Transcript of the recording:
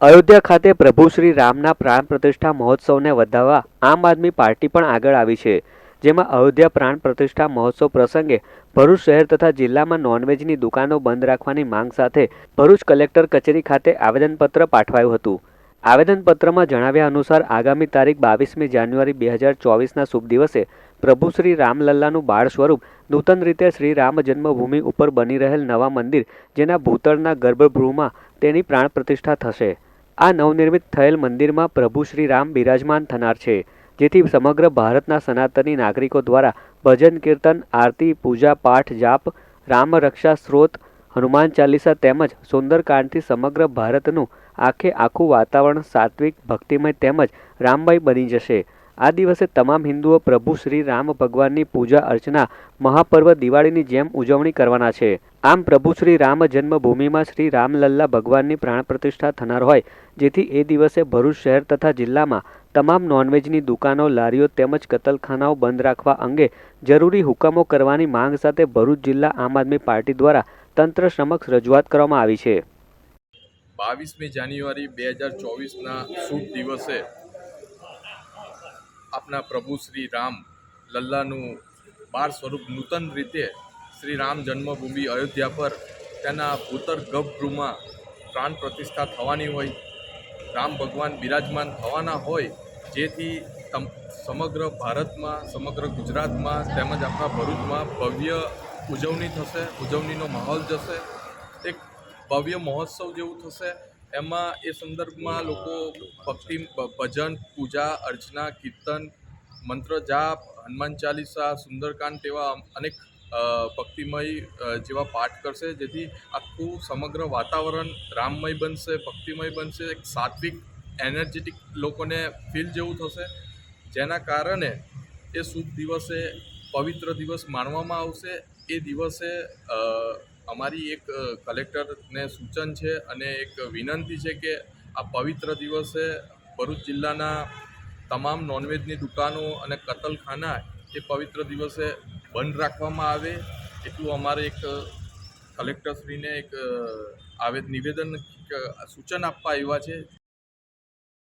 અયોધ્યા ખાતે પ્રભુ શ્રી રામના પ્રાણ પ્રતિષ્ઠા મહોત્સવને વધાવવા આમ આદમી પાર્ટી પણ આગળ આવી છે, જેમાં અયોધ્યા પ્રાણ પ્રતિષ્ઠા મહોત્સવ પ્રસંગે ભરૂચ શહેર તથા જિલ્લામાં નોનવેજની દુકાનો બંધ રાખવાની માંગ સાથે ભરૂચ કલેક્ટર કચેરી ખાતે આવેદનપત્ર પાઠવાયું હતું. આવેદનપત્રમાં જણાવ્યા અનુસાર આગામી તારીખ 22મી જાન્યુઆરી 2024ના શુભ દિવસે પ્રભુ શ્રી રામલલ્લાનું બાળ સ્વરૂપ નૂતન રીતે શ્રી રામ જન્મભૂમિ ઉપર બની રહેલ નવા મંદિર, જેના ભૂતળના ગર્ભગૃહમાં તેની પ્રાણ પ્રતિષ્ઠા થશે. આ નવનિર્મિત થયેલ મંદિરમાં પ્રભુ શ્રી રામ બિરાજમાન થનાર છે, જેથી સમગ્ર ભારતના સનાતની નાગરિકો દ્વારા ભજન કીર્તન, આરતી, પૂજા પાઠ, જાપ, રામ રક્ષા સ્ત્રોત, હનુમાન ચાલીસા તેમજ સુંદરકાંડથી સમગ્ર ભારતનું આખું વાતાવરણ સાત્વિક, ભક્તિમય તેમજ રામમય બની જશે. આ દિવસે તમામ હિન્દુઓ પ્રભુ શ્રી રામ ભગવાનની પૂજા અર્ચના મહાપર્વ દિવાળીની જેમ ઉજવણી કરવાના છે. આમ પ્રભુ શ્રી રામ જન્મભૂમિમાં શ્રી રામલલ્લા ભગવાનની પ્રાણ પ્રતિષ્ઠા થનાર હોય, જેથી એ દિવસે ભરૂચ શહેર તથા જિલ્લામાં તમામ નોનવેજની દુકાનો, લારીઓ તેમજ કતલખાનાઓ બંધ રાખવા અંગે જરૂરી હુકમો કરવાની માંગ સાથે ભરૂચ જિલ્લા આમ આદમી પાર્ટી દ્વારા તંત્ર સમક્ષ રજૂઆત કરવામાં આવી છે. 22મી જાન્યુઆરી 2024ના શુભ દિવસે આપણા પ્રભુ શ્રી રામ લલ્લાનું બાળ સ્વરૂપ નૂતન રીતે શ્રી રામ જન્મભૂમિ અયોધ્યા પર તેના ભૂતળ ગર્ભગૃહમાં પ્રાણ પ્રતિષ્ઠા થવાની હોય, રામ ભગવાન બિરાજમાન થવાના હોય, જેથી સમગ્ર ભારતમાં, સમગ્ર ગુજરાતમાં તેમજ આપણા ભરૂચમાં ભવ્ય ઉજવણી થશે, ઉજવણીનો માહોલ જશે, એક ભવ્ય મહોત્સવ જેવું થશે. એમાં એ સંદર્ભમાં લોકો ભક્તિ, ભજન, પૂજા અર્ચના, કીર્તન, મંત્ર જાપ, હનુમાન ચાલીસા, સુંદરકાંડ જેવા અનેક ભક્તિમય જેવા પાઠ કરશે, જેથી આખું સમગ્ર વાતાવરણ રામમય બનશે, ભક્તિમય બનશે, એક સાત્વિક, એનર્જેટિક લોકોને ફીલ જેવું થશે, જેના કારણે એ શુભ દિવસે પવિત્ર દિવસ માનવામાં આવશે. એ દિવસે અમારી એક કલેક્ટરને સૂચન છે અને એક વિનંતી છે કે આ પવિત્ર દિવસે ભરૂચ જિલ્લાના તમામ નોનવેજની દુકાનો અને કતલખાના એ પવિત્ર દિવસે બંધ રાખવામાં આવે, એટલું અમારે એક કલેક્ટરશ્રીને એક નિવેદન સૂચન આપવા આવ્યા છે.